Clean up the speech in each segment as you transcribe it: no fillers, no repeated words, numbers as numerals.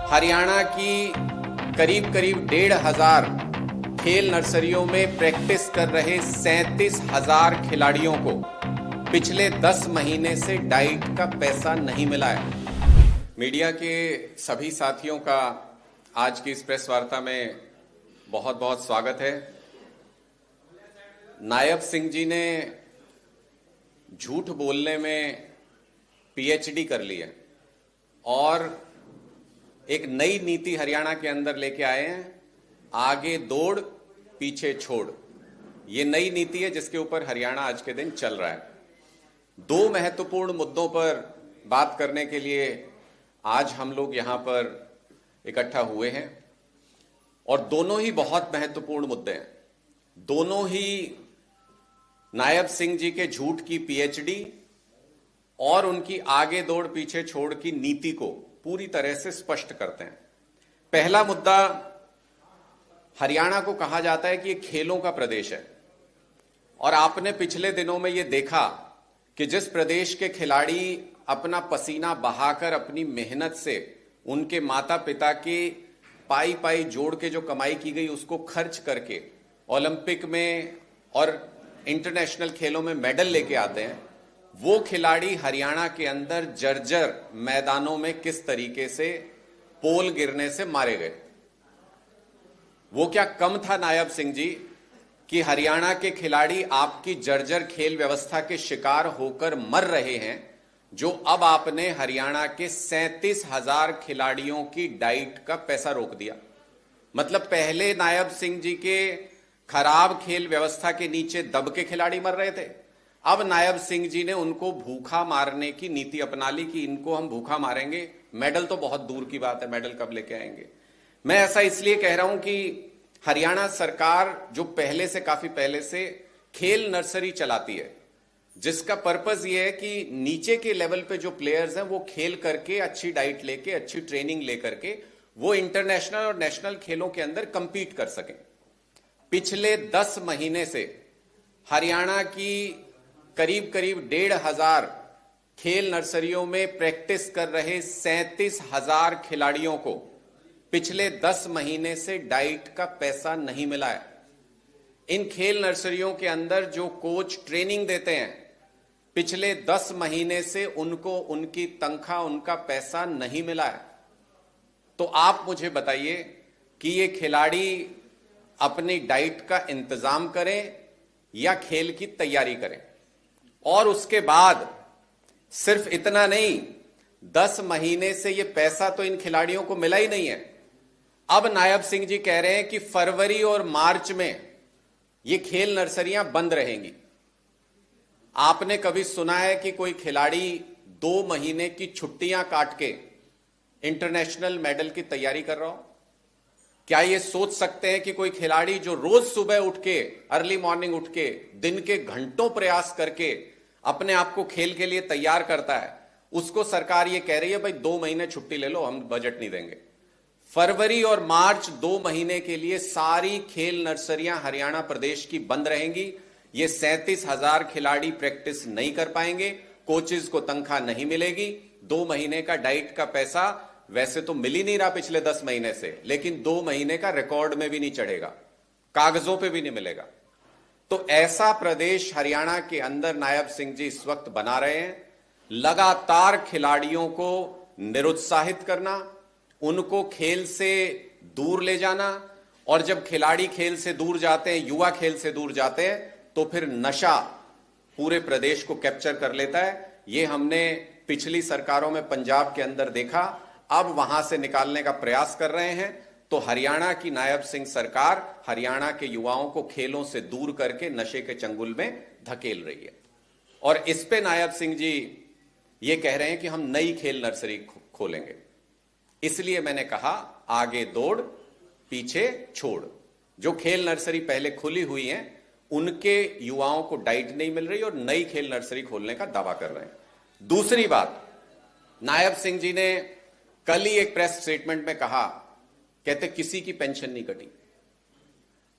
हरियाणा की करीब करीब 1,500 खेल नर्सरियों में प्रैक्टिस कर रहे 37,000 खिलाड़ियों को पिछले 10 महीने से डाइट का पैसा नहीं मिला है। मीडिया के सभी साथियों का आज की इस प्रेस वार्ता में बहुत बहुत स्वागत है। नायब सिंह जी ने झूठ बोलने में पीएचडी कर ली है और एक नई नीति हरियाणा के अंदर लेके आए हैं, आगे दौड़ पीछे छोड़। ये नई नीति है जिसके ऊपर हरियाणा आज के दिन चल रहा है। दो महत्वपूर्ण मुद्दों पर बात करने के लिए आज हम लोग यहां पर इकट्ठा हुए हैं और दोनों ही बहुत महत्वपूर्ण मुद्दे हैं। दोनों ही नायब सिंह जी के झूठ की पीएचडी और उनकी आगे दौड़ पीछे छोड़ की नीति को पूरी तरह से स्पष्ट करते हैं। पहला मुद्दा, हरियाणा को कहा जाता है कि ये खेलों का प्रदेश है और आपने पिछले दिनों में ये देखा कि जिस प्रदेश के खिलाड़ी अपना पसीना बहाकर अपनी मेहनत से उनके माता पिता के पाई पाई जोड़ के जो कमाई की गई उसको खर्च करके ओलंपिक में और इंटरनेशनल खेलों में मेडल लेके आते हैं, वो खिलाड़ी हरियाणा के अंदर जर्जर मैदानों में किस तरीके से पोल गिरने से मारे गए। वो क्या कम था नायब सिंह जी कि हरियाणा के खिलाड़ी आपकी जर्जर खेल व्यवस्था के शिकार होकर मर रहे हैं, जो अब आपने हरियाणा के 37,000 खिलाड़ियों की डाइट का पैसा रोक दिया। मतलब पहले नायब सिंह जी के खराब खेल व्यवस्था के नीचे दब के खिलाड़ी मर रहे थे, अब नायब सिंह जी ने उनको भूखा मारने की नीति अपना ली कि इनको हम भूखा मारेंगे। मेडल तो बहुत दूर की बात है, मेडल कब लेके आएंगे। मैं ऐसा इसलिए कह रहा हूं कि हरियाणा सरकार जो पहले से काफी पहले से खेल नर्सरी चलाती है, जिसका पर्पस ये है कि नीचे के लेवल पे जो प्लेयर्स हैं वो खेल करके अच्छी डाइट लेके अच्छी ट्रेनिंग लेकर के वो इंटरनेशनल और नेशनल खेलों के अंदर कंपीट कर सकें। पिछले 10 महीने से हरियाणा की करीब करीब 1,500 खेल नर्सरियों में प्रैक्टिस कर रहे 37,000 खिलाड़ियों को पिछले 10 महीने से डाइट का पैसा नहीं मिला है। इन खेल नर्सरियों के अंदर जो कोच ट्रेनिंग देते हैं, पिछले 10 महीने से उनको उनकी तनख्वाह, उनका पैसा नहीं मिला है। तो आप मुझे बताइए कि ये खिलाड़ी अपनी डाइट का इंतजाम करें या खेल की तैयारी करें। और उसके बाद सिर्फ इतना नहीं, 10 महीने से ये पैसा तो इन खिलाड़ियों को मिला ही नहीं है। अब नायब सिंह जी कह रहे हैं कि फरवरी और मार्च में ये खेल नर्सरियां बंद रहेंगी। आपने कभी सुना है कि कोई खिलाड़ी 2 महीने की छुट्टियां काट के इंटरनेशनल मेडल की तैयारी कर रहा हो? क्या ये सोच सकते हैं कि कोई खिलाड़ी जो रोज सुबह उठ के, अर्ली मॉर्निंग उठ के, दिन के घंटों प्रयास करके अपने आप को खेल के लिए तैयार करता है, उसको सरकार ये कह रही है भाई 2 महीने छुट्टी ले लो, हम बजट नहीं देंगे। फरवरी और मार्च 2 महीने के लिए सारी खेल नर्सरियां हरियाणा प्रदेश की बंद रहेंगी। ये 37,000 खिलाड़ी प्रैक्टिस नहीं कर पाएंगे, कोचेज को तनख्वाह नहीं मिलेगी, 2 महीने का डाइट का पैसा वैसे तो मिल ही नहीं रहा पिछले 10 महीने से, लेकिन 2 महीने का रिकॉर्ड में भी नहीं चढ़ेगा, कागजों पे भी नहीं मिलेगा। तो ऐसा प्रदेश हरियाणा के अंदर नायब सिंह जी इस वक्त बना रहे हैं। लगातार खिलाड़ियों को निरुत्साहित करना, उनको खेल से दूर ले जाना, और जब खिलाड़ी खेल से दूर जाते हैं, युवा खेल से दूर जाते हैं, तो फिर नशा पूरे प्रदेश को कैप्चर कर लेता है। ये हमने पिछली सरकारों में पंजाब के अंदर देखा, अब वहां से निकालने का प्रयास कर रहे हैं। तो हरियाणा की नायब सिंह सरकार हरियाणा के युवाओं को खेलों से दूर करके नशे के चंगुल में धकेल रही है। और इस पे नायब सिंह जी ये कह रहे हैं कि हम नई खेल नर्सरी खोलेंगे। इसलिए मैंने कहा आगे दौड़ पीछे छोड़। जो खेल नर्सरी पहले खुली हुई हैं उनके युवाओं को डाइट नहीं मिल रही और नई खेल नर्सरी खोलने का दावा कर रहे हैं। दूसरी बात, नायब सिंह जी ने कल ही एक प्रेस स्टेटमेंट में कहा, कहते किसी की पेंशन नहीं कटी।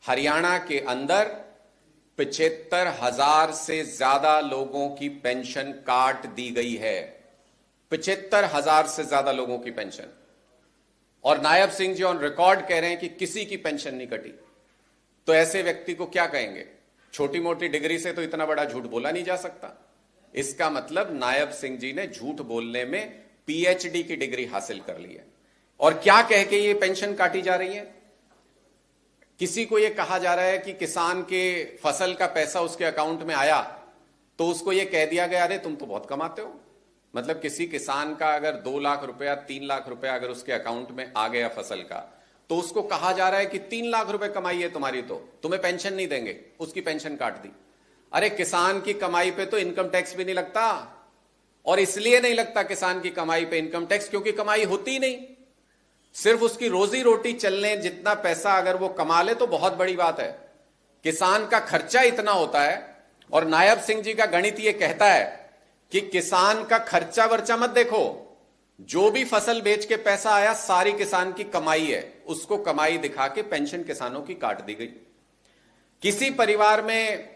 हरियाणा के अंदर 75,000 से ज्यादा लोगों की पेंशन काट दी गई है। 75,000 से ज्यादा लोगों की पेंशन। और नायब सिंह जी ऑन रिकॉर्ड कह रहे हैं कि किसी की पेंशन नहीं कटी, तो ऐसे व्यक्ति को क्या कहेंगे? छोटी मोटी डिग्री से तो इतना बड़ा झूठ बोला नहीं जा सकता। इसका मतलब नायब सिंह जी ने झूठ बोलने में पीएचडी की डिग्री हासिल कर ली है। और क्या कह के ये पेंशन काटी जा रही है? किसी को ये कहा जा रहा है कि किसान के फसल का पैसा उसके अकाउंट में आया, तो उसको ये कह दिया गया अरे तुम तो बहुत कमाते हो। मतलब किसी किसान का अगर 2 लाख रुपया 3 लाख रुपया अगर उसके अकाउंट में आ गया फसल का, तो उसको कहा जा रहा है कि 3 लाख रुपए कमाई है तुम्हारी, तो तुम्हें पेंशन नहीं देंगे, उसकी पेंशन काट दी। अरे किसान की कमाई पे तो इनकम टैक्स भी नहीं लगता, और इसलिए नहीं लगता किसान की कमाई पे इनकम टैक्स क्योंकि कमाई होती ही नहीं। सिर्फ उसकी रोजी रोटी चलने जितना पैसा अगर वो कमा ले तो बहुत बड़ी बात है। किसान का खर्चा इतना होता है, और नायब सिंह जी का गणित ये कहता है कि किसान का खर्चा वर्चा मत देखो, जो भी फसल बेच के पैसा आया सारी किसान की कमाई है, उसको कमाई दिखा के पेंशन किसानों की काट दी गई। किसी परिवार में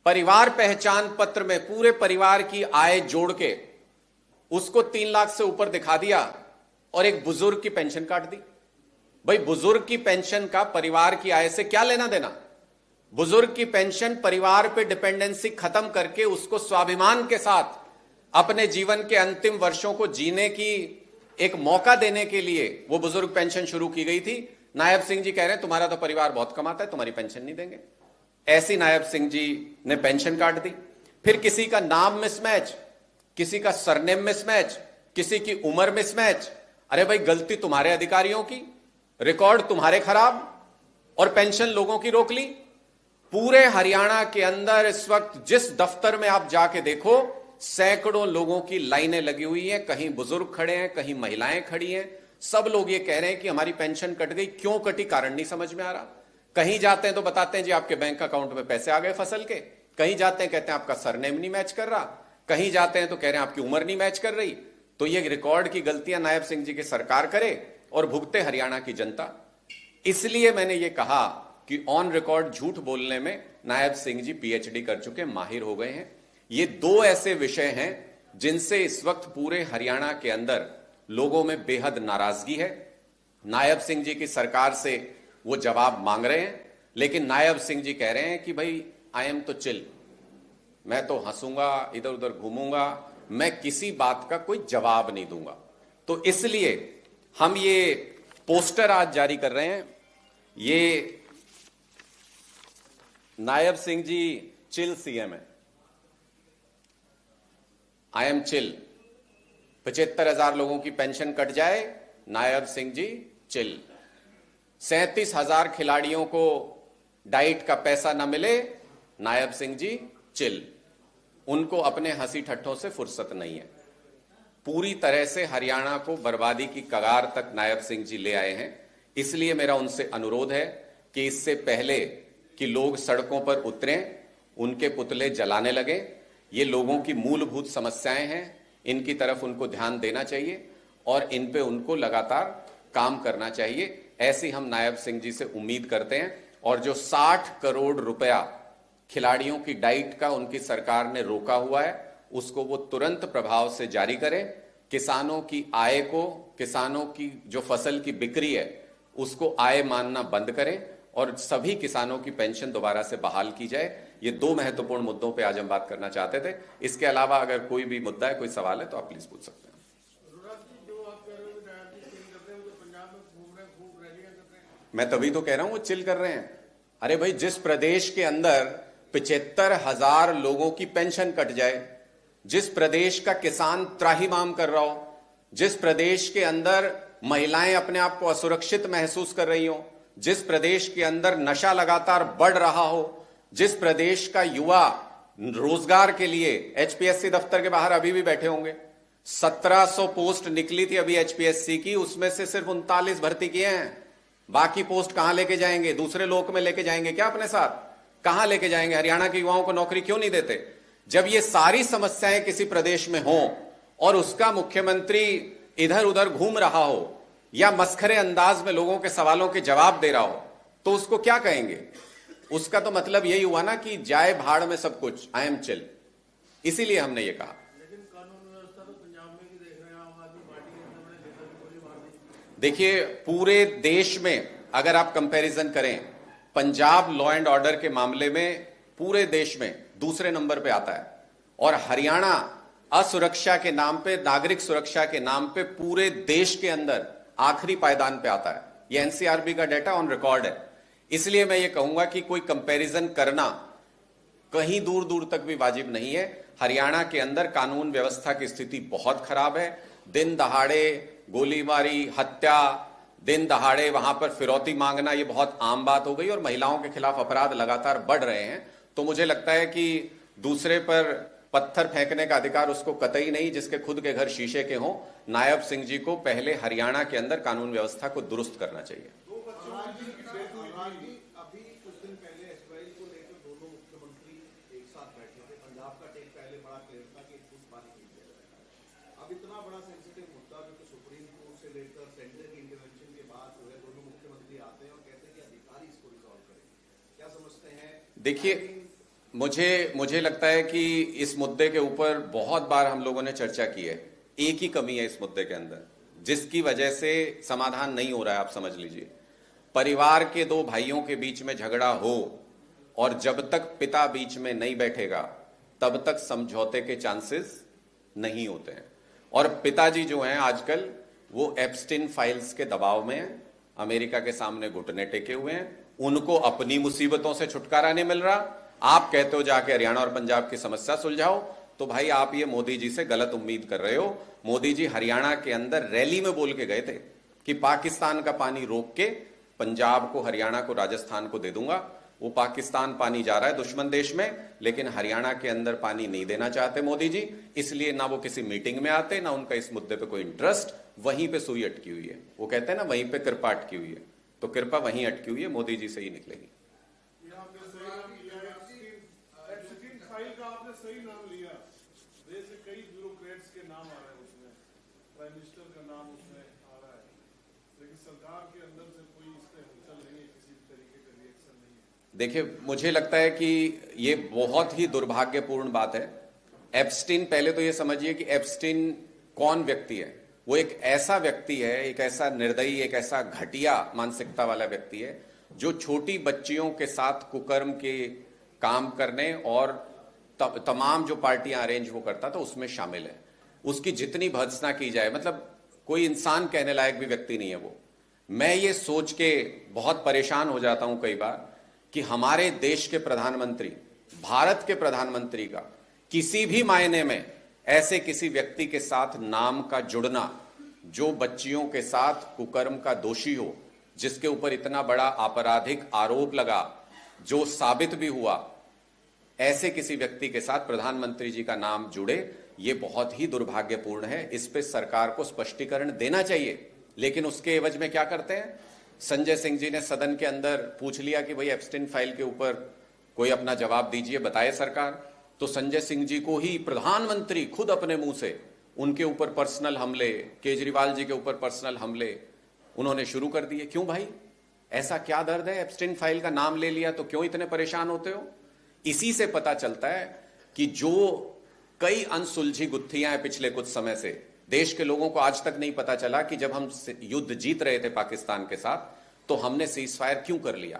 परिवार पहचान पत्र में पूरे परिवार की आय जोड़ के उसको 3 लाख से ऊपर दिखा दिया और एक बुजुर्ग की पेंशन काट दी। भाई बुजुर्ग की पेंशन का परिवार की आय से क्या लेना देना? बुजुर्ग की पेंशन परिवार पे डिपेंडेंसी खत्म करके उसको स्वाभिमान के साथ अपने जीवन के अंतिम वर्षों को जीने की एक मौका देने के लिए वो बुजुर्ग पेंशन शुरू की गई थी। नायब सिंह जी कह रहे हैं तुम्हारा तो परिवार बहुत कमाता है, तुम्हारी पेंशन नहीं देंगे। ऐसी नायब सिंह जी ने पेंशन काट दी। फिर किसी का नाम मिसमैच, किसी का सरनेम मिसमैच, किसी की उम्र मिसमैच। अरे भाई गलती तुम्हारे अधिकारियों की, रिकॉर्ड तुम्हारे खराब, और पेंशन लोगों की रोक ली। पूरे हरियाणा के अंदर इस वक्त जिस दफ्तर में आप जाके देखो सैकड़ों लोगों की लाइनें लगी हुई हैं, कहीं बुजुर्ग खड़े हैं, कहीं महिलाएं खड़ी हैं। सब लोग ये कह रहे हैं कि हमारी पेंशन कट गई। क्यों कटी कारण नहीं समझ में आ रहा। कहीं जाते हैं तो बताते हैं जी आपके बैंक अकाउंट में पैसे आ गए फसल के, कहीं जाते हैं कहते हैं आपका सरनेम नहीं मैच कर रहा, कहीं जाते हैं तो कह रहे हैं आपकी उम्र नहीं मैच कर रही। तो ये रिकॉर्ड की गलतियां नायब सिंह जी की सरकार करे और भुगते हरियाणा की जनता। इसलिए मैंने ये कहा कि ऑन रिकॉर्ड झूठ बोलने में नायब सिंह जी पीएचडी कर चुके, माहिर हो गए हैं। ये 2 ऐसे विषय हैं जिनसे इस वक्त पूरे हरियाणा के अंदर लोगों में बेहद नाराजगी है। नायब सिंह जी की सरकार से वो जवाब मांग रहे हैं, लेकिन नायब सिंह जी कह रहे हैं कि भाई आई एम तो चिल, मैं तो हंसूंगा, इधर उधर घूमूंगा, मैं किसी बात का कोई जवाब नहीं दूंगा। तो इसलिए हम ये पोस्टर आज जारी कर रहे हैं। ये नायब सिंह जी चिल सीएम है, आई एम चिल। 75,000 लोगों की पेंशन कट जाए, नायब सिंह जी चिल। 37,000 खिलाड़ियों को डाइट का पैसा न मिले, नायब सिंह जी चिल। उनको अपने हंसी ठट्ठों से फुर्सत नहीं है। पूरी तरह से हरियाणा को बर्बादी की कगार तक नायब सिंह जी ले आए हैं। इसलिए मेरा उनसे अनुरोध है कि इससे पहले कि लोग सड़कों पर उतरें, उनके पुतले जलाने लगे। ये लोगों की मूलभूत समस्याएं हैं, इनकी तरफ उनको ध्यान देना चाहिए और इन पे उनको लगातार काम करना चाहिए। ऐसी हम नायब सिंह जी से उम्मीद करते हैं। और जो 60 करोड़ रुपया खिलाड़ियों की डाइट का उनकी सरकार ने रोका हुआ है, उसको वो तुरंत प्रभाव से जारी करें। किसानों की आय को, किसानों की जो फसल की बिक्री है उसको आय मानना बंद करें और सभी किसानों की पेंशन दोबारा से बहाल की जाए। ये 2 महत्वपूर्ण मुद्दों पे आज हम बात करना चाहते थे। इसके अलावा अगर कोई भी मुद्दा है, कोई सवाल है तो आप प्लीज पूछ सकते हैं। मैं तभी तो कह रहा हूं वो चिल कर रहे हैं। अरे भाई जिस प्रदेश के अंदर 75,000 लोगों की पेंशन कट जाए, जिस प्रदेश का किसान त्राहिमाम कर रहा हो, जिस प्रदेश के अंदर महिलाएं अपने आप को असुरक्षित महसूस कर रही हो, जिस प्रदेश के अंदर नशा लगातार बढ़ रहा हो, जिस प्रदेश का युवा रोजगार के लिए एचपीएससी दफ्तर के बाहर अभी भी बैठे होंगे। 1700 पोस्ट निकली थी अभी एचपीएससी की, उसमें से सिर्फ 39 भर्ती किए हैं। बाकी पोस्ट कहां लेके जाएंगे? दूसरे लोक में लेके जाएंगे क्या अपने साथ? कहां लेके जाएंगे? हरियाणा के युवाओं को नौकरी क्यों नहीं देते? जब ये सारी समस्याएं किसी प्रदेश में हो और उसका मुख्यमंत्री इधर उधर घूम रहा हो या मस्खरे अंदाज में लोगों के सवालों के जवाब दे रहा हो, तो उसको क्या कहेंगे? उसका तो मतलब यही हुआ ना कि जाए भाड़ में सब कुछ, आई एम चिल। इसीलिए हमने ये कहा। लेकिन कानून व्यवस्था तो पंजाब में भी देख रहे हैं, आम आदमी पार्टी के सामने गोली मार दी। देखिए, पूरे देश में अगर आप कंपैरिजन करें, पंजाब लॉ एंड ऑर्डर के मामले में पूरे देश में दूसरे नंबर पे आता है, और हरियाणा असुरक्षा के नाम पे, नागरिक सुरक्षा के नाम पे पूरे देश के अंदर आखिरी पायदान पे आता है। ये एनसीआरबी का डेटा ऑन रिकॉर्ड है। इसलिए मैं ये कहूंगा कि कोई कंपैरिजन करना कहीं दूर दूर तक भी वाजिब नहीं है। हरियाणा के अंदर कानून व्यवस्था की स्थिति बहुत खराब है। दिन दहाड़े गोलीबारी, हत्या, दिन दहाड़े वहां पर फिरौती मांगना, ये बहुत आम बात हो गई, और महिलाओं के खिलाफ अपराध लगातार बढ़ रहे हैं। तो मुझे लगता है कि दूसरे पर पत्थर फेंकने का अधिकार उसको कतई नहीं, जिसके खुद के घर शीशे के हों। नायब सिंह जी को पहले हरियाणा के अंदर कानून व्यवस्था को दुरुस्त करना चाहिए। अभी कुछ दिन पहले एसवाई को लेकर दोनों मुख्यमंत्री एक साथ बैठे थे। पंजाब का टेक पहले बड़ा क्लियर था कि कुछ पानी नहीं दिया जाएगा। अब इतना बड़ा सेंसिटिव मुद्दा जो कि सुप्रीम कोर्ट से लेकर सेंटर की इंटरवेंशन के बाद जो है दोनों मुख्यमंत्री आते हैं और कहते हैं कि अधिकारी इसको रिजॉल्व करें। क्या समझते हैं? देखिए, मुझे लगता है कि इस मुद्दे के ऊपर बहुत बार हम लोगों ने चर्चा की है। एक ही कमी है इस मुद्दे के अंदर, जिसकी वजह से समाधान नहीं हो रहा है। आप समझ लीजिए, परिवार के दो भाइयों के बीच में झगड़ा हो और जब तक पिता बीच में नहीं बैठेगा तब तक समझौते के चांसेस नहीं होते हैं। और पिताजी जो हैं आजकल वो एप्स्टीन फाइल्स के दबाव में हैं, अमेरिका के सामने घुटने टेके हुए हैं, उनको अपनी मुसीबतों से छुटकारा नहीं मिल रहा। आप कहते हो जाके हरियाणा और पंजाब की समस्या सुलझाओ, तो भाई आप ये मोदी जी से गलत उम्मीद कर रहे हो। मोदी जी हरियाणा के अंदर रैली में बोल के गए थे कि पाकिस्तान का पानी रोक के पंजाब को, हरियाणा को, राजस्थान को दे दूंगा। वो पाकिस्तान पानी जा रहा है दुश्मन देश में, लेकिन हरियाणा के अंदर पानी नहीं देना चाहते मोदी जी। इसलिए ना वो किसी मीटिंग में आते, ना उनका इस मुद्दे पे कोई इंटरेस्ट। वहीं पे सुई अटकी हुई है। वो कहते हैं ना, वहीं पे कृपा अटकी हुई है, तो कृपा वहीं अटकी हुई है, मोदी जी से ही निकलेगी। फाइल का आपने सही नाम लिया। देश के कई ब्यूरोक्रेट्स के नाम आ रहे हैं उसमें, प्राइम मिनिस्टर का नाम उसमें आ रहा है, लेकिन सरकार के अंदर से कोई इस पे हलचल नहीं है, किसी तरीके का रिएक्शन नहीं है। देखिए, मुझे लगता है कि ये बहुत ही दुर्भाग्यपूर्ण बात है। एप्स्टीन, पहले तो ये समझिए कि एप्स्टीन कौन व्यक्ति है। वो एक ऐसा व्यक्ति है, एक ऐसा निर्दयी, एक ऐसा घटिया मानसिकता वाला व्यक्ति है जो छोटी बच्चियों के साथ कुकर्म के काम करने और तमाम जो पार्टियां अरेंज वो करता था उसमें शामिल है। उसकी जितनी भर्त्सना की जाए, मतलब कोई इंसान कहने लायक भी व्यक्ति नहीं है वो। मैं ये सोच के बहुत परेशान हो जाता हूं कई बार कि हमारे देश के प्रधानमंत्री, भारत के प्रधानमंत्री का किसी भी मायने में ऐसे किसी व्यक्ति के साथ नाम का जुड़ना जो बच्चियों के साथ कुकर्म का दोषी हो, जिसके ऊपर इतना बड़ा आपराधिक आरोप लगा, जो साबित भी हुआ, ऐसे किसी व्यक्ति के साथ प्रधानमंत्री जी का नाम जुड़े, ये बहुत ही दुर्भाग्यपूर्ण है। इस पे सरकार को स्पष्टीकरण देना चाहिए। लेकिन उसके एवज में क्या करते हैं? संजय सिंह जी ने सदन के अंदर पूछ लिया कि भाई एप्स्टीन फाइल के ऊपर कोई अपना जवाब दीजिए, बताए सरकार। तो संजय सिंह जी को ही प्रधानमंत्री खुद अपने मुंह से उनके ऊपर पर्सनल हमले, केजरीवाल जी के ऊपर पर्सनल हमले उन्होंने शुरू कर दिए। क्यों भाई? ऐसा क्या दर्द है? एप्स्टीन फाइल का नाम ले लिया तो क्यों इतने परेशान होते हो? इसी से पता चलता है कि जो कई अनसुलझी गुत्थियां हैं पिछले कुछ समय से, देश के लोगों को आज तक नहीं पता चला कि जब हम युद्ध जीत रहे थे पाकिस्तान के साथ तो हमने सीज फायर क्यों कर लिया।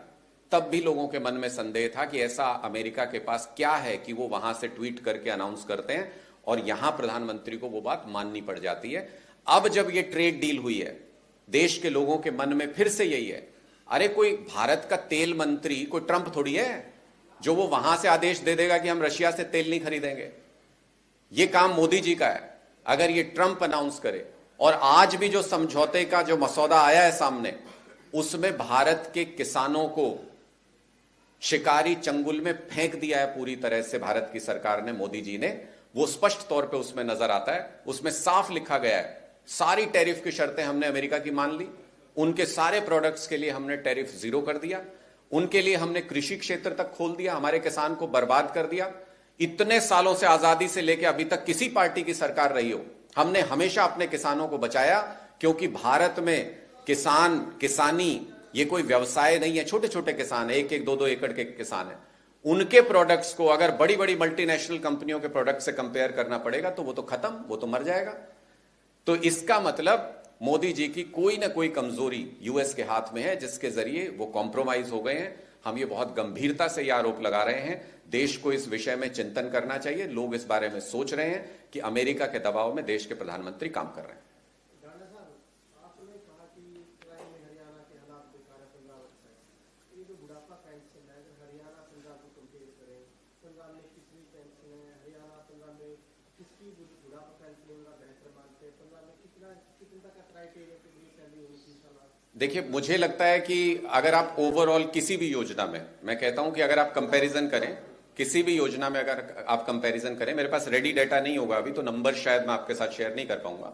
तब भी लोगों के मन में संदेह था कि ऐसा अमेरिका के पास क्या है कि वो वहां से ट्वीट करके अनाउंस करते हैं और यहां प्रधानमंत्री को वो बात माननी पड़ जाती है। अब जब ये ट्रेड डील हुई है, देश के लोगों के मन में फिर से यही है, अरे कोई भारत का तेल मंत्री कोई ट्रंप थोड़ी है जो वो वहां से आदेश दे देगा कि हम रशिया से तेल नहीं खरीदेंगे। ये काम मोदी जी का है। अगर ये ट्रंप अनाउंस करे, और आज भी जो समझौते का जो मसौदा आया है सामने, उसमें भारत के किसानों को शिकारी चंगुल में फेंक दिया है पूरी तरह से भारत की सरकार ने, मोदी जी ने। वो स्पष्ट तौर पे उसमें नजर आता है। उसमें साफ लिखा गया है सारी टैरिफ की शर्तें हमने अमेरिका की मान ली, उनके सारे प्रोडक्ट्स के लिए हमने टैरिफ जीरो कर दिया, उनके लिए हमने कृषि क्षेत्र तक खोल दिया, हमारे किसान को बर्बाद कर दिया। इतने सालों से, आजादी से लेकर अभी तक किसी पार्टी की सरकार रही हो, हमने हमेशा अपने किसानों को बचाया, क्योंकि भारत में किसानी ये कोई व्यवसाय नहीं है। छोटे छोटे किसान है, 1-1, 2-2 एकड़ के किसान है। उनके प्रोडक्ट्स को अगर बड़ी बड़ी मल्टीनेशनल कंपनियों के प्रोडक्ट से कंपेयर करना पड़ेगा तो वो तो खत्म, वो तो मर जाएगा। तो इसका मतलब मोदी जी की कोई ना कोई कमजोरी यूएस के हाथ में है, जिसके जरिए वो कॉम्प्रोमाइज हो गए हैं। हम ये बहुत गंभीरता से ये आरोप लगा रहे हैं। देश को इस विषय में चिंतन करना चाहिए। लोग इस बारे में सोच रहे हैं कि अमेरिका के दबाव में देश के प्रधानमंत्री काम कर रहे हैं। आपने कहा कि क्राइम में हरियाणा के हालात बेकार है, पंजाब अच्छा है। ये जो बुढ़ापा पेंशन है, अगर हरियाणा पंजाब को कंपेयर करें, पंजाब में कितनी पेंशन है, हरियाणा पंजाब में किसकी बुढ़ापा पेंशन उनका बेहतर मानते हैं, पंजाब में कितना का क्राइटेरिया के लिए सैलरी होनी चाहिए सालाना? देखिए, मुझे लगता है कि अगर आप ओवरऑल किसी भी योजना में, मैं कहता हूं कि अगर आप कंपैरिजन करें, किसी भी योजना में अगर आप कंपैरिजन करें, मेरे पास रेडी डाटा नहीं होगा अभी, तो नंबर शायद मैं आपके साथ शेयर नहीं कर पाऊंगा,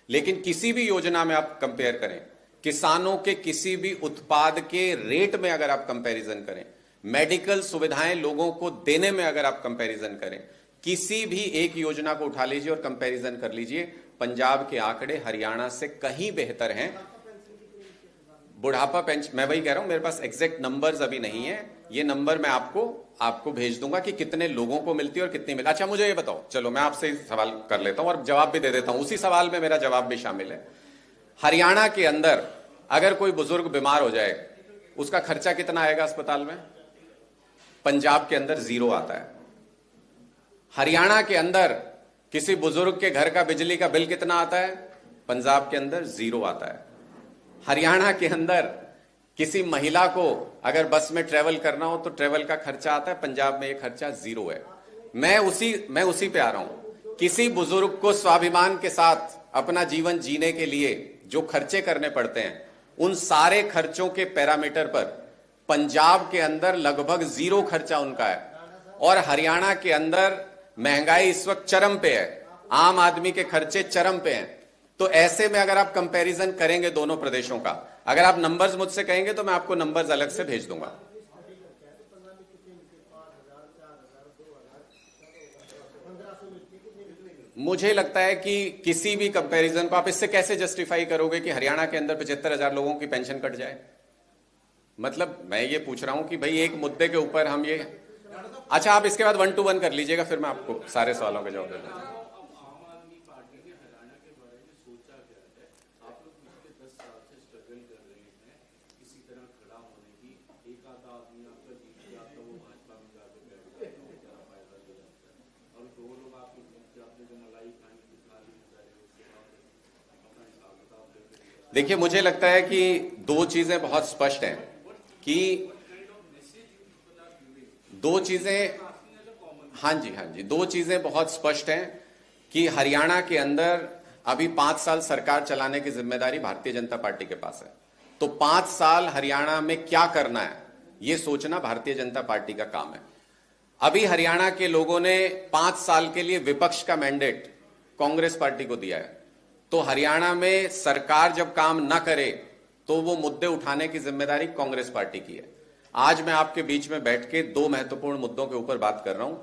लेकिन किसी भी योजना में आप कंपेयर करें, किसानों के किसी भी उत्पाद के रेट में अगर आप कंपैरिजन करें, मेडिकल सुविधाएं लोगों को देने में अगर आप कंपैरिजन करें, किसी भी एक योजना को उठा लीजिए और कंपैरिजन कर लीजिए, पंजाब के आंकड़े हरियाणा से कहीं बेहतर हैं। बुढ़ापा पेंशन, मैं वही कह रहा हूं, मेरे पास एग्जैक्ट नंबर्स अभी नहीं है। ये नंबर मैं आपको भेज दूंगा कि कितने लोगों को मिलती है और कितनी मिलती। अच्छा, मुझे ये बताओ, चलो मैं आपसे सवाल कर लेता हूं और जवाब भी दे देता हूं, उसी सवाल में मेरा जवाब भी शामिल है। हरियाणा के अंदर अगर कोई बुजुर्ग बीमार हो जाए, उसका खर्चा कितना आएगा अस्पताल में? पंजाब के अंदर 0 आता है। हरियाणा के अंदर किसी बुजुर्ग के घर का बिजली का बिल कितना आता है? पंजाब के अंदर 0 आता है। हरियाणा के अंदर किसी महिला को अगर बस में ट्रेवल करना हो तो ट्रेवल का खर्चा आता है, पंजाब में ये खर्चा 0 है। मैं उसी पे आ रहा हूं। किसी बुजुर्ग को स्वाभिमान के साथ अपना जीवन जीने के लिए जो खर्चे करने पड़ते हैं, उन सारे खर्चों के पैरामीटर पर पंजाब के अंदर लगभग 0 खर्चा उनका है। और हरियाणा के अंदर महंगाई इस वक्त चरम पे है, आम आदमी के खर्चे चरम पे हैं। तो ऐसे में अगर आप कंपैरिजन करेंगे दोनों प्रदेशों का, अगर आप नंबर्स मुझसे कहेंगे तो मैं आपको नंबर्स अलग से भेज दूंगा। मुझे लगता है कि किसी भी कंपैरिजन को आप इससे कैसे जस्टिफाई करोगे कि हरियाणा के अंदर 75,000 लोगों की पेंशन कट जाए? मतलब मैं ये पूछ रहा हूं कि भाई एक मुद्दे के ऊपर हम ये, अच्छा आप इसके बाद 1 to 1 कर लीजिएगा, फिर मैं आपको सारे सवालों के जवाब दे दूंगा। देखिए, मुझे लगता है कि 2 चीजें बहुत स्पष्ट हैं कि 2 चीजें, हाँ जी, 2 चीजें बहुत स्पष्ट हैं कि हरियाणा के अंदर अभी 5 साल सरकार चलाने की जिम्मेदारी भारतीय जनता पार्टी के पास है। तो 5 साल हरियाणा में क्या करना है, यह सोचना भारतीय जनता पार्टी का काम है। अभी हरियाणा के लोगों ने 5 साल के लिए विपक्ष का मैंडेट कांग्रेस पार्टी को दिया है। तो हरियाणा में सरकार जब काम ना करे तो वो मुद्दे उठाने की जिम्मेदारी कांग्रेस पार्टी की है। आज मैं आपके बीच में बैठ के 2 महत्वपूर्ण मुद्दों के ऊपर बात कर रहा हूं।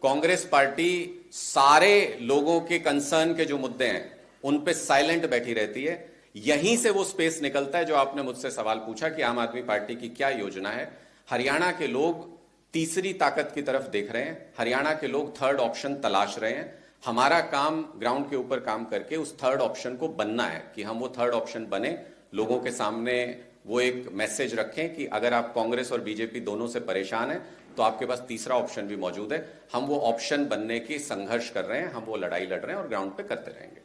कांग्रेस पार्टी सारे लोगों के कंसर्न के जो मुद्दे हैं उन पे साइलेंट बैठी रहती है। यहीं से वो स्पेस निकलता है जो आपने मुझसे सवाल पूछा कि आम आदमी पार्टी की क्या योजना है। हरियाणा के लोग तीसरी ताकत की तरफ देख रहे हैं। हरियाणा के लोग थर्ड ऑप्शन तलाश रहे हैं। हमारा काम ग्राउंड के ऊपर काम करके उस थर्ड ऑप्शन को बनना है कि हम वो थर्ड ऑप्शन बने, लोगों के सामने वो एक मैसेज रखें कि अगर आप कांग्रेस और बीजेपी दोनों से परेशान हैं तो आपके पास तीसरा ऑप्शन भी मौजूद है। हम वो ऑप्शन बनने की संघर्ष कर रहे हैं, हम वो लड़ाई लड़ रहे हैं और ग्राउंड पे करते रहेंगे।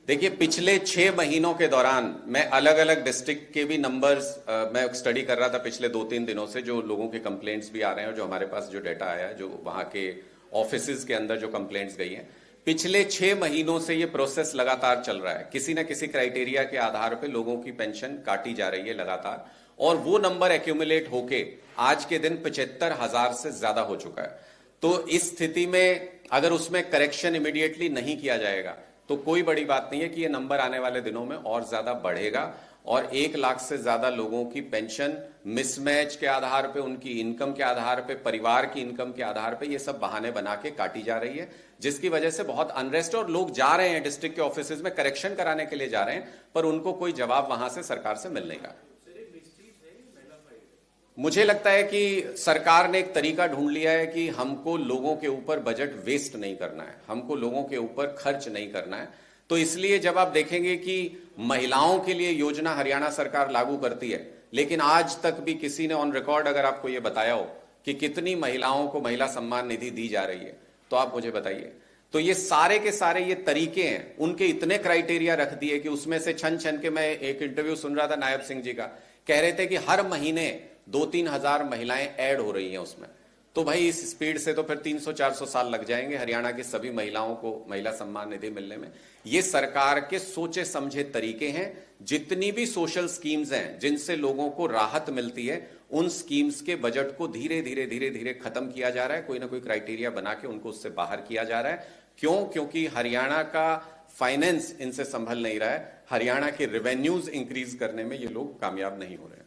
देखिए, पिछले 6 महीनों के दौरान मैं अलग अलग डिस्ट्रिक्ट के भी नंबर्स मैं स्टडी कर रहा था पिछले 2-3 दिनों से, जो लोगों के कंप्लेंट्स भी आ रहे हैं और जो हमारे पास जो डेटा आया है, जो वहां के ऑफिसेज के अंदर जो कंप्लेंट्स गई हैं, पिछले 6 महीनों से ये प्रोसेस लगातार चल रहा है। किसी न किसी क्राइटेरिया के आधार पर लोगों की पेंशन काटी जा रही है लगातार, और वो नंबर एक्यूमुलेट होके आज के दिन 75,000 से ज्यादा हो चुका है। तो इस स्थिति में अगर उसमें करेक्शन इमीडिएटली नहीं किया जाएगा तो कोई बड़ी बात नहीं है कि ये नंबर आने वाले दिनों में और ज्यादा बढ़ेगा और 1 लाख से ज्यादा लोगों की पेंशन मिसमैच के आधार पे, उनकी इनकम के आधार पे, परिवार की इनकम के आधार पे ये सब बहाने बना के काटी जा रही है, जिसकी वजह से बहुत अनरेस्ट, और लोग जा रहे हैं डिस्ट्रिक्ट के ऑफिसेज में करेक्शन कराने के लिए जा रहे हैं, पर उनको कोई जवाब वहां से सरकार से मिल नहीं रहा। मुझे लगता है कि सरकार ने एक तरीका ढूंढ लिया है कि हमको लोगों के ऊपर बजट वेस्ट नहीं करना है, हमको लोगों के ऊपर खर्च नहीं करना है। तो इसलिए जब आप देखेंगे कि महिलाओं के लिए योजना हरियाणा सरकार लागू करती है, लेकिन आज तक भी किसी ने ऑन रिकॉर्ड अगर आपको यह बताया हो कि कितनी महिलाओं को महिला सम्मान निधि दी जा रही है, तो आप मुझे बताइए। तो ये सारे के सारे ये तरीके हैं, उनके इतने क्राइटेरिया रख दिए कि उसमें से छन छन के, मैं एक इंटरव्यू सुन रहा था नायब सिंह जी का, कह रहे थे कि हर महीने 2-3 हजार महिलाएं ऐड हो रही हैं उसमें। तो भाई इस स्पीड से तो फिर 300-400 साल लग जाएंगे हरियाणा की सभी महिलाओं को महिला सम्मान निधि मिलने में। ये सरकार के सोचे समझे तरीके हैं। जितनी भी सोशल स्कीम्स हैं जिनसे लोगों को राहत मिलती है, उन स्कीम्स के बजट को धीरे धीरे धीरे धीरे खत्म किया जा रहा है, कोई ना कोई क्राइटेरिया बना के उनको उससे बाहर किया जा रहा है। क्यों? क्योंकि हरियाणा का फाइनेंस इनसे संभल नहीं रहा है, हरियाणा के रेवेन्यूज इंक्रीज करने में ये लोग कामयाब नहीं हो रहे हैं।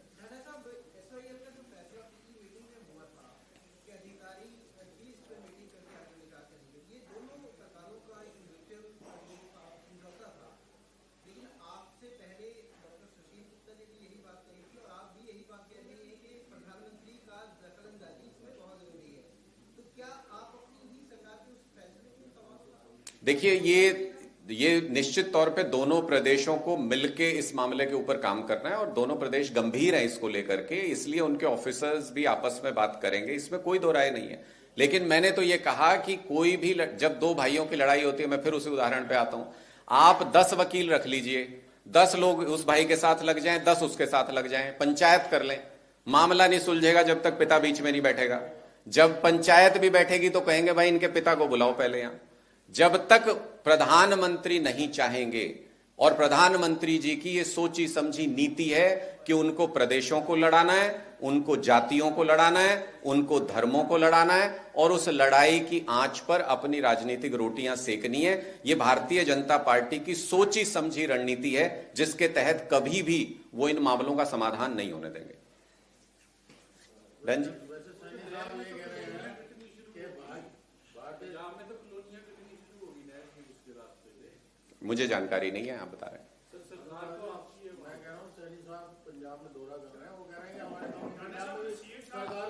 देखिए, ये निश्चित तौर पे दोनों प्रदेशों को मिलके इस मामले के ऊपर काम करना है और दोनों प्रदेश गंभीर हैं इसको लेकर के, इसलिए उनके ऑफिसर्स भी आपस में बात करेंगे, इसमें कोई दो राय नहीं है। लेकिन मैंने तो ये कहा कि कोई भी जब दो भाइयों की लड़ाई होती है, मैं फिर उसी उदाहरण पे आता हूं, आप 10 वकील रख लीजिए, 10 लोग उस भाई के साथ लग जाएं, 10 उसके साथ लग जाएं, पंचायत कर लें, मामला नहीं सुलझेगा जब तक पिता बीच में नहीं बैठेगा। जब पंचायत भी बैठेगी तो कहेंगे भाई इनके पिता को बुलाओ पहले यहां। जब तक प्रधानमंत्री नहीं चाहेंगे, और प्रधानमंत्री जी की ये सोची समझी नीति है कि उनको प्रदेशों को लड़ाना है, उनको जातियों को लड़ाना है, उनको धर्मों को लड़ाना है और उस लड़ाई की आंच पर अपनी राजनीतिक रोटियां सेकनी है। ये भारतीय जनता पार्टी की सोची समझी रणनीति है, जिसके तहत कभी भी वो इन मामलों का समाधान नहीं होने देंगे। बहन जी, मुझे जानकारी नहीं है, आप बता रहे हैं।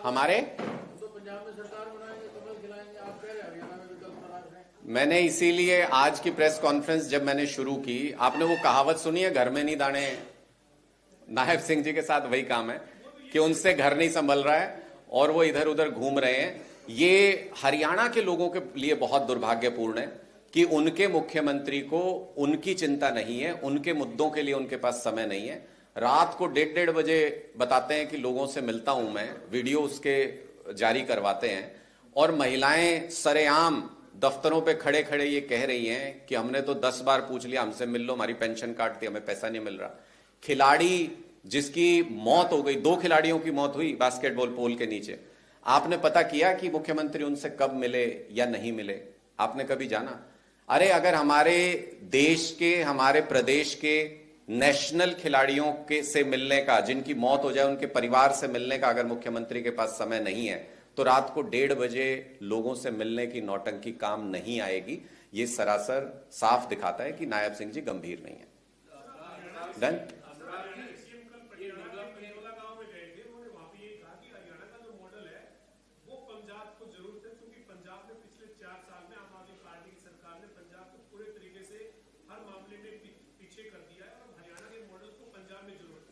हमारे मैंने इसीलिए आज की प्रेस कॉन्फ्रेंस जब मैंने शुरू की, आपने वो कहावत सुनी है, घर में नहीं दाने, नायब सिंह जी के साथ वही काम है कि उनसे घर नहीं संभल रहा है और वो इधर उधर घूम रहे हैं। ये हरियाणा के लोगों के लिए बहुत दुर्भाग्यपूर्ण है कि उनके मुख्यमंत्री को उनकी चिंता नहीं है, उनके मुद्दों के लिए उनके पास समय नहीं है। रात को 1:30 बजे बताते हैं कि लोगों से मिलता हूं मैं, वीडियो उसके जारी करवाते हैं, और महिलाएं सरेआम दफ्तरों पे खड़े खड़े ये कह रही हैं कि हमने तो 10 बार पूछ लिया, हमसे मिल लो, हमारी पेंशन काटती, हमें पैसा नहीं मिल रहा। खिलाड़ी जिसकी मौत हो गई, 2 खिलाड़ियों की मौत हुई बास्केटबॉल पोल के नीचे, आपने पता किया कि मुख्यमंत्री उनसे कब मिले या नहीं मिले? आपने कभी जाना? अरे अगर हमारे देश के, हमारे प्रदेश के नेशनल खिलाड़ियों के से मिलने का, जिनकी मौत हो जाए उनके परिवार से मिलने का अगर मुख्यमंत्री के पास समय नहीं है, तो रात को 1:30 बजे लोगों से मिलने की नौटंकी काम नहीं आएगी। ये सरासर साफ दिखाता है कि नायब सिंह जी गंभीर नहीं है। डन?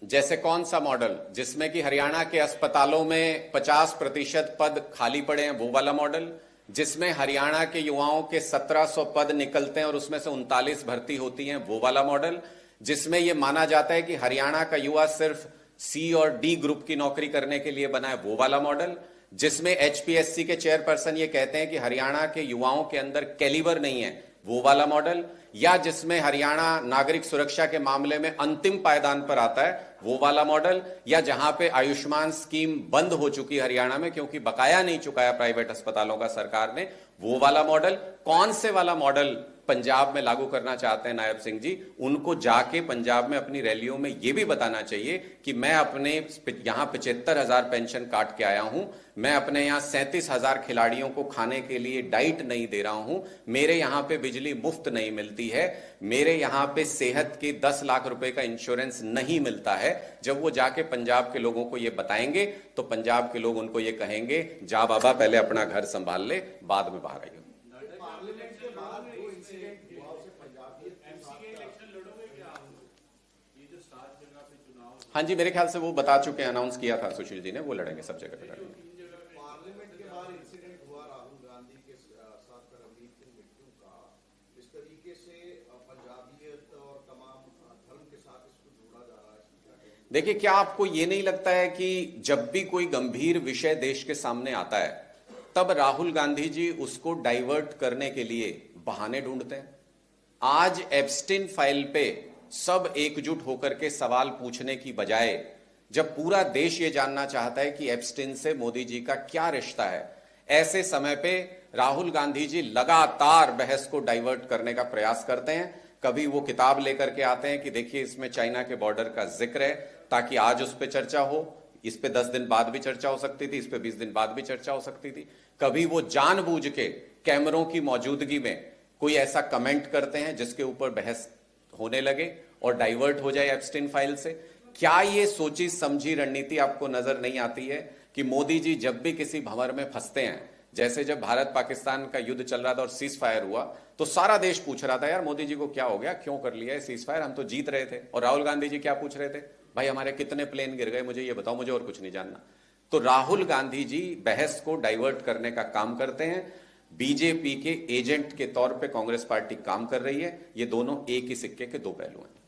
जैसे कौन सा मॉडल? जिसमें कि हरियाणा के अस्पतालों में 50% पद खाली पड़े हैं, वो वाला मॉडल? जिसमें हरियाणा के युवाओं के 1700 पद निकलते हैं और उसमें से 39 भर्ती होती हैं, वो वाला मॉडल? जिसमें यह माना जाता है कि हरियाणा का युवा सिर्फ C और D ग्रुप की नौकरी करने के लिए बना है, वो वाला मॉडल? जिसमें HPSC के चेयरपर्सन ये कहते हैं कि हरियाणा के युवाओं के अंदर कैलिबर नहीं है, वो वाला मॉडल? या जिसमें हरियाणा नागरिक सुरक्षा के मामले में अंतिम पायदान पर आता है, वो वाला मॉडल? या जहां पे आयुष्मान स्कीम बंद हो चुकी हरियाणा में क्योंकि बकाया नहीं चुकाया प्राइवेट अस्पतालों का सरकार ने, वो वाला मॉडल? कौन से वाला मॉडल पंजाब में लागू करना चाहते हैं नायब सिंह जी, उनको जाके पंजाब में अपनी रैलियों में यह भी बताना चाहिए कि मैं अपने यहां 75,000 पेंशन काट के आया हूं, मैं अपने यहां 37,000 खिलाड़ियों को खाने के लिए डाइट नहीं दे रहा हूं, मेरे यहां पे बिजली मुफ्त नहीं मिलती है, मेरे यहां पे सेहत के 10 लाख रुपए का इंश्योरेंस नहीं मिलता है। जब वो जाके पंजाब के लोगों को ये बताएंगे तो पंजाब के लोग उनको ये कहेंगे, जा बाबा पहले अपना घर संभाल ले, बाद में बाहर आइए। पार्लियामेंट के बाद जो इंसिडेंट हुआ उसे पंजाबियत के साथ हाँ जी, मेरे ख्याल से वो बता चुके हैं, अनाउंस किया था सुशील जी ने, वो लड़ेंगे सब जगह पे लड़ेंगे। पार्लियामेंट के बाद इंसिडेंट हुआ राहुल गांधी के साथ रणवीर की मृत्यु का, इस तरीके से पंजाबियत और तमाम धर्म के साथ इसको जोड़ा जा रहा है। देखिए, क्या आपको ये नहीं लगता है कि जब भी कोई गंभीर विषय देश के सामने आता है तब राहुल गांधी जी उसको डाइवर्ट करने के लिए बहाने ढूंढते हैं? आज एप्स्टीन फाइल पे सब एकजुट होकर के सवाल पूछने की बजाय, जब पूरा देश ये जानना चाहता है कि एप्स्टीन से मोदी जी का क्या रिश्ता है, ऐसे समय पे राहुल गांधी जी लगातार बहस को डाइवर्ट करने का प्रयास करते हैं। कभी वो किताब लेकर के आते हैं कि देखिए इसमें चाइना के बॉर्डर का जिक्र है, ताकि आज उस पर चर्चा हो, इस पे 10 दिन बाद भी चर्चा हो सकती थी, इस पे 20 दिन बाद भी चर्चा हो सकती थी। कभी वो जानबूझ के कैमरों की मौजूदगी में कोई ऐसा कमेंट करते हैं जिसके ऊपर बहस होने लगे और डाइवर्ट हो जाए एप्स्टीन फाइल से। क्या ये सोची समझी रणनीति आपको नजर नहीं आती है कि मोदी जी जब भी किसी भंवर में फंसते हैं, जैसे जब भारत पाकिस्तान का युद्ध चल रहा था और सीज फायर हुआ तो सारा देश पूछ रहा था यार मोदी जी को क्या हो गया, क्यों कर लिया है सीज फायर, हम तो जीत रहे थे। और राहुल गांधी जी क्या पूछ रहे थे, भाई हमारे कितने प्लेन गिर गए, मुझे ये बताओ, मुझे और कुछ नहीं जानना। तो राहुल गांधी जी बहस को डाइवर्ट करने का काम करते हैं। बीजेपी के एजेंट के तौर पे कांग्रेस पार्टी काम कर रही है। ये दोनों एक ही सिक्के के दो पहलू हैं।